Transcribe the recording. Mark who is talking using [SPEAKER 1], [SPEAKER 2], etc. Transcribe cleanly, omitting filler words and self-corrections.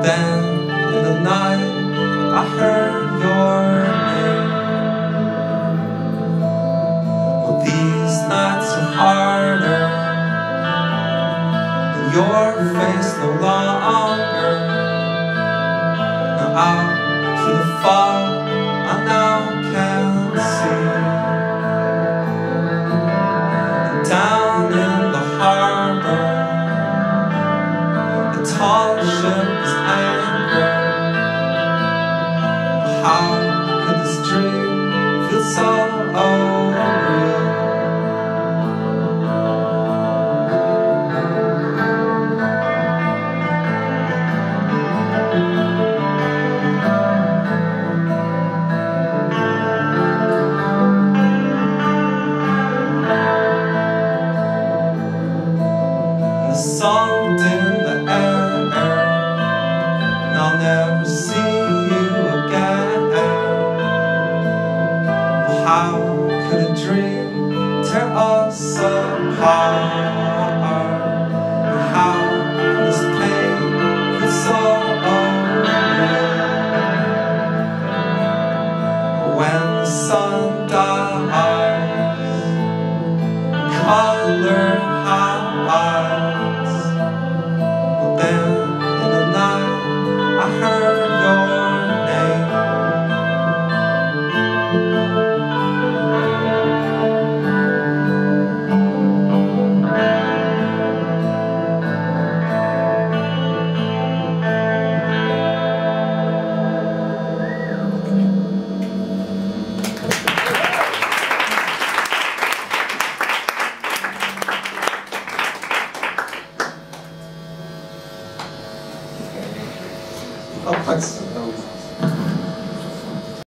[SPEAKER 1] Then in the night I heard your name. Well, these nights are harder, and your face no longer. Now out through the fog I now can see. And down in the harbor the tall ship is anchored. How could this dream feel so real? The salt in the air, and I'll never see you again. How could a dream tear us apart? And how could this pain feel so real? When the sun dies, color hides. Well, then in the night I heard your name. Oh, thanks.